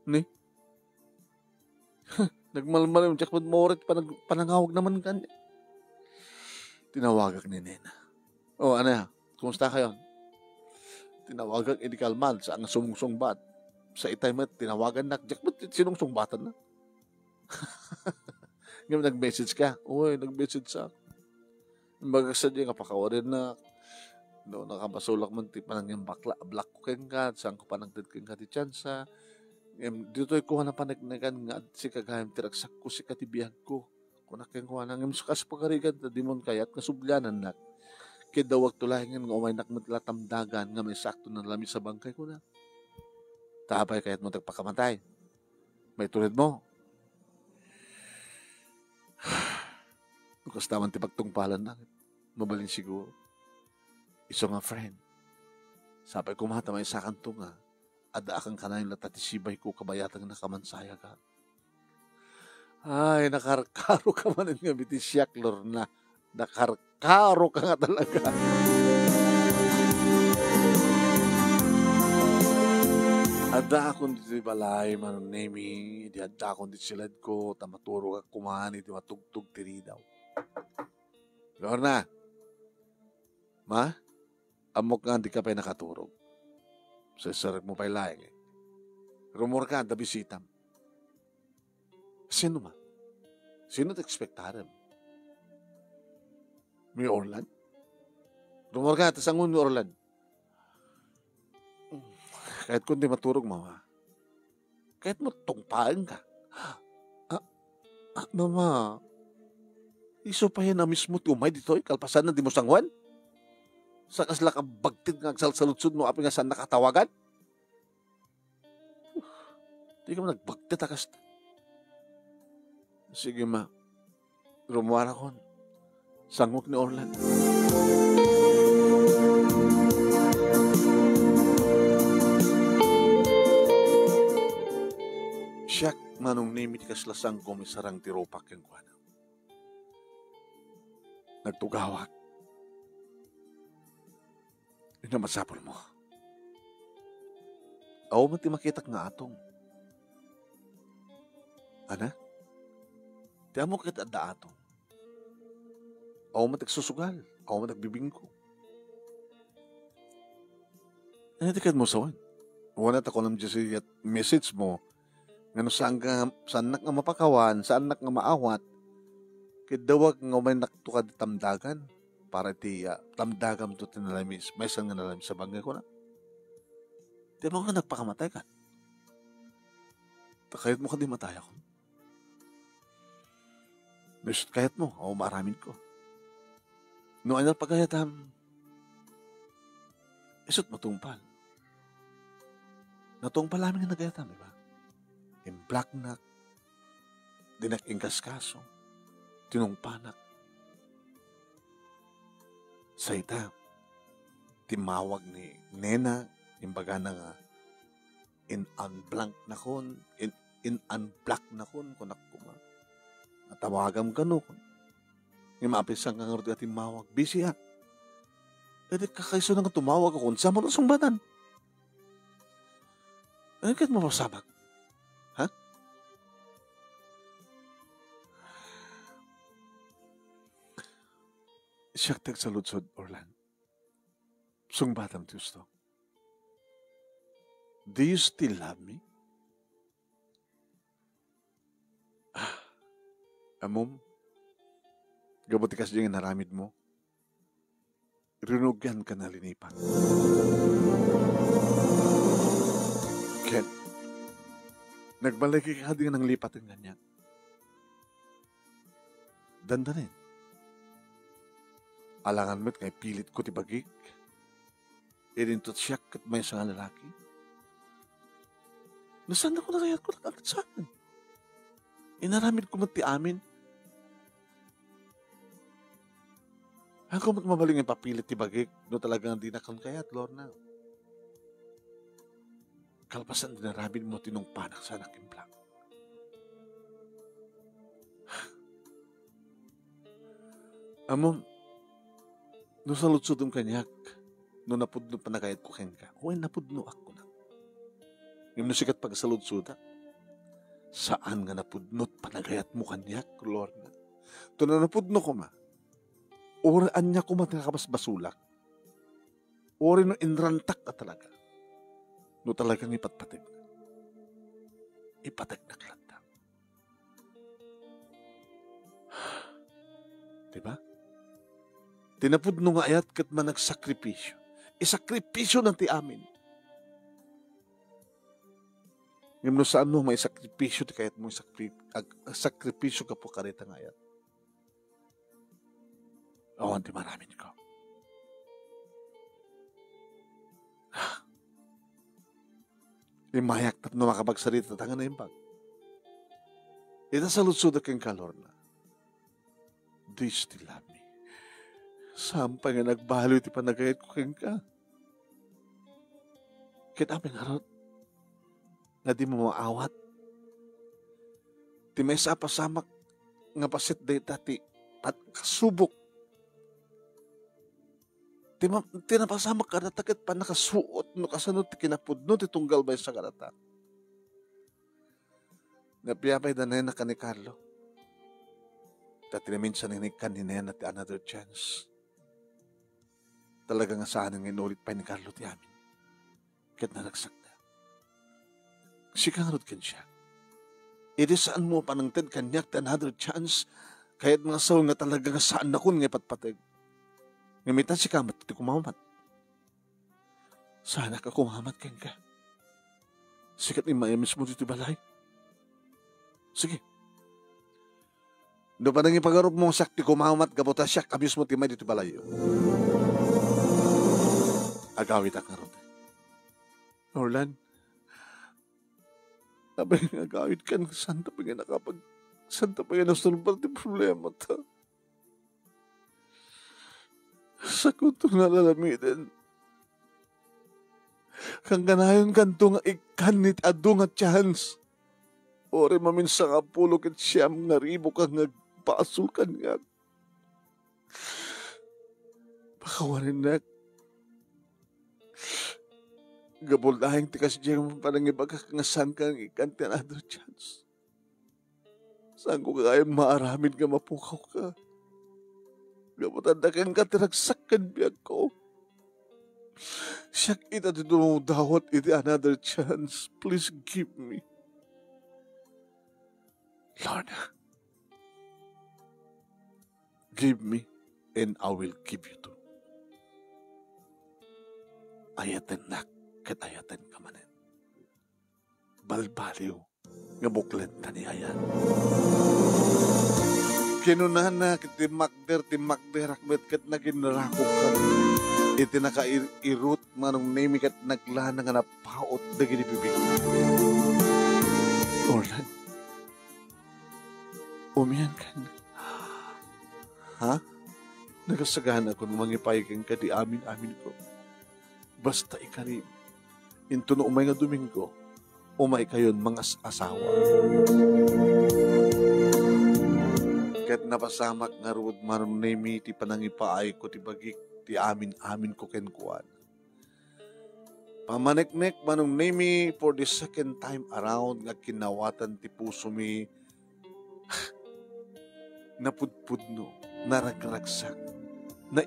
[SPEAKER 1] Ni? Nagmalmal yung jakpad morit, panangawag naman kanya. Tinawagak ni Nena. Ano ya? Kumusta kayo? Tinawagak ni Kalman sa ang sumungsungbat. Sa itay mo, tinawagan na, jakpad sinong sungbatan na? Ngayon nag-message ka. Uy, nag-message sa ako. Magkasad yung kapakawarin na, no, nakabasulak man, ti panang yung bakla, black ko keng ka, saan ko panagdad keng ka ti tsansa. Dito ay kuha na panagnagan nga si kagayam tiragsak ko si katibiyag ko. Kung nakikuha na ng sukas pagkarigan na dimon kayat na sublanan na. Kaya daw wag tulahingan nga umay nakmatlatamdagan nga may sakto na lamig sa bangkay ko na. Tabay kayat mo tagpakamatay. May tulid mo. Bukas taman ti pagtungpalan na. Mabalin siguro. Iso nga friend. Sabay kumata may sakanto nga. Ada akang kanayin latatisibay ko kabayatang nakamansaya ka. Ay, nakarkaro ka man nga biti siyak, Lorna. Nakarkaro ka nga talaga. Ada akong dito balay, manong nemi. Di ada akong dito silad ko. Tamaturo ka kumani, di matugtog tiri daw. Lorna. Ma? Amok nga di ka pa nakaturog. Sasarak mo pa'y laing. Rumor ka, da bisitam. Sino ma? Sino t'ekspektaram? May Orlan? Rumor ka, tasangon ni Orlan. Kahit kung di maturog mo, kahit mo tungpaan ka. Mama, iso pa yan na mismo tumay dito, kalpasan na di mo sangwan? Sa kasla ka bagtid nga agsalsalutsud mo api nga saan nakatawagan? Di ka mo nagbagtid akas. Sige ma, rumuara kon. Sangok ni Orlan. Siyak manong nimit kaslasang komisarang tiropak yung kuwana. Nagtugawak. Ina masapol mo. Aw man ti makitak nga atong. Ana? Ti amo kita da atong. Aw man tagsusugal. Aw man nagbibingko. Ano ti kad mo sawan? Wala ta ko nam siya message mo. Ngano saan nak nga mapakawan, saan nak nga maawat. Kidawag nga may naktukad tamdagan. Para ti tamdagam to tinalamis. May isang nga nalamis sa bangay ko na. Di mo nga nagpakamatay ka. Kahit mo ka di mataya ko. Kahit mo, o maaramin ko. No ano pagayatam, isot matungpal. Natungpal namin nga nagayatam, diba? In black nak, dinak ingkaskaso, tinungpanak. Sa ita, timawag ni Nena, imbaga na nga, in unblank na kon, in unblock na kon akuma. Natawagam ka no kon. Yung maapisang nga nga timawag, busy ha. E di kakaiso na nga tumawag ako, sa mo na sumbatan. Ano kahit mo masabag? Ha? Siyak tag sa lutsod, Orlan. Sungbatam ti gusto. Do you still love me? Amom, gabutikas dyan nga naramid mo. Rinugyan ka na linipan. Ken, nagbalagi ka din ng lipat ng ganyan. Dandanin. Alangan mo't kay pilit ko tibagik. Irintot siyak at may isang lalaki. Nasaan ako na kaya ko nakatatsahan? Inaramid ko mati amin. Ako mat mabaling yung papilit ti bagik, no talagang di nakon kayat, Lord na. Kalpasan dinaramid mo tinong panak sa anak implang. Amom, no sa lutsudong kanyak, no napudno pa na kayat ko ken ka, o napudno ako na. Yung sikat pag sa lutsuda, saan nga napudnot panagayat mo kanyak, Lord na. Ito na napudno ko ma, oraan niya ko matakapas basulak, ori no inrantak na talaga, no talagang ipatpatid na. Ipatag na klanta. Diba? Tinapudno nga ayat kat man nagsakripisyo. Isakripisyo ng ti amin. Ngayon saan mo may sakripisyo ti kayat mo sakripisyo ka po karita nga ayat. Awan ti maramin ko. Imayak tat no makapagsalita tangan na impag. Ita sa lutsud aking kalor na. Do you still love me? Sampay nga nagbalo iti panagayat ko king ka. Kita aming harot nga di mo maawat. Ti may sa pasamak nga pasit day tati at kasubok. Ti napasamak ka natakit pa nakasuot no kasanot ti kinapudno ti tunggal bay sa karata. Napiyapay danay na ka ni Carlo. Dati na minsan ninikan ni Nena ti another chance. Talaga nga saan nga inulit pa ni Carlo ti amin. Kahit naragsak na. Sikangarod kan siya. Iti saan mo panangtid kanyak ti another chance. Kahit mga saw nga talaga nga saan na kun nga patpatag. Ngamitan si kamat ti kumamat. Sana ka kumamat kan ka. Sikat ni mayamis mo dito balay. Sige. Do pa nang ipagarop mong sakti kumamat kabuta siya abis mo timay dito balayo. Agawit ang karot. Orlan, sabi nga agawit ka ng santa pa nga santa pa nga nasulbar ti problema ta. Sa kuto nga lalamidan. Kang ganayon kanto nga ikanit adu nga chance. Ore maminsa nga pulo ket siyam nga ribo ka nga pasukan nga. Pakawarin na. Gabol dahing tikas diyang panangibagak nga saan kang ikanti another chance. Saan ko kaya maaramid nga mapukaw ka. Gabutan na kang katiragsakan biyag ko. Siyak ita dito mo dawat iti another chance. Please give me. Lord, give me and I will give you too. Ayatan nak kat ayatan kamanin. Balbaliw nga buklet taniayan. Kinunahan na timakder akbet kat naginrakok ka. Iti naka-irut manong nemi kat naglana nga napaot na ginibibig. Orlan, umiyan ka na. Ha? Nagasagahan ako ng mangipayagin ka di amin ko. Basta ikarim. Into no umay nga Domingo, umay kayon mga asawa. Kat napasamak nga ruod maram nemi ti panangipaay ko ti bagik ti amin ko kenkuan. Pamaneknek manong nemi for the second time around nga kinawatan ti puso mi napudpudno, naragragsak, na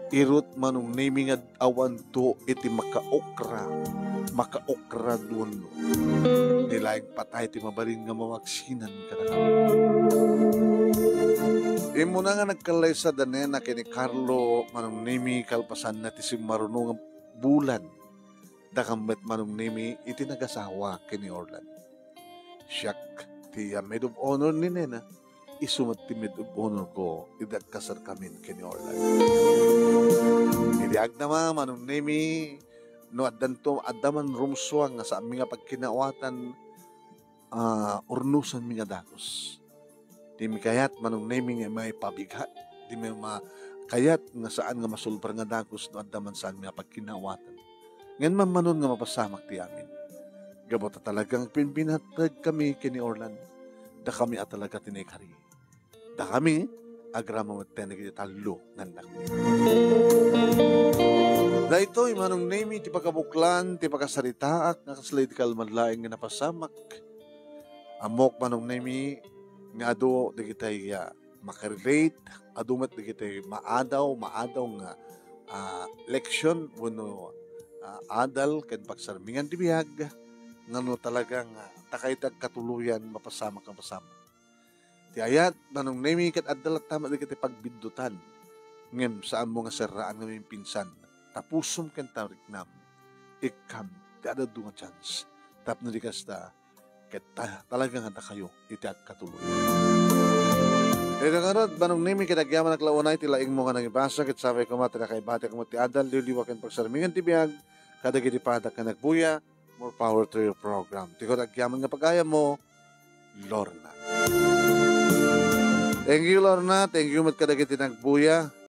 [SPEAKER 1] irot manong nemi nga awan to iti makaokra doon. Nilaing patay ti mabaling nga mawaksinan ka na. Imo na nga nagkalay sa danena kini Carlo manong nemi kalpasan na ti simarunong bulan. Dakambat manong nemi iti nagasawa kini Orlan. Siyak ti maid of honor ni Nena, isumat ti maid of honor ko, idagkasar kamin kini Orlan. Idiag naman, manong nemi, no addaman rumswang nga sa aming pagkinawatan, urnusan mi nga dakos. Di mi kayat manong naming nga may pabigat. Di mi kayat nga saan nga masulbar nga dakos no adda man saan nga pagkinawatan. Ngan man manon nga mapasamak ti amin. Gabot na talagang pinpinatag kami kini Orlan. Da kami at talaga tinekari. Da kami agrama mo tenig talo ngandak. Da ito manong name ti pagkabuklan ti pagkasaritaak nga kaslid kalmadlaing nga napasamak. Amok manong name nga ado di kitay makarelate, adumat di kitay maadaw nga leksyon wano adal ken pagsarmingan ti biyag ngano talagang takaytag katuluyan mapasamak ang pasamak. Ti ayat manong name ket adal tama di kitay pagbindutan ngem saan mo nga serraan nga pinsan tapusom ken tariknam ikam ti ada nga chance tapno di kasta ket talagang handa kayo iti agkatuluyan. Ito nga rod, manong nimi kinagyaman naglaunay ti laing mo nga nangibasa ket sabay ko mati nakaibati mo ti adal liliwaken pagsarmingan ti biyag kadag iti padak ka nagbuya more power to your program. Ti ko nagyaman nga pagaya mo Lorna. Thank you Lorna, thank you mat kadag iti nagbuya.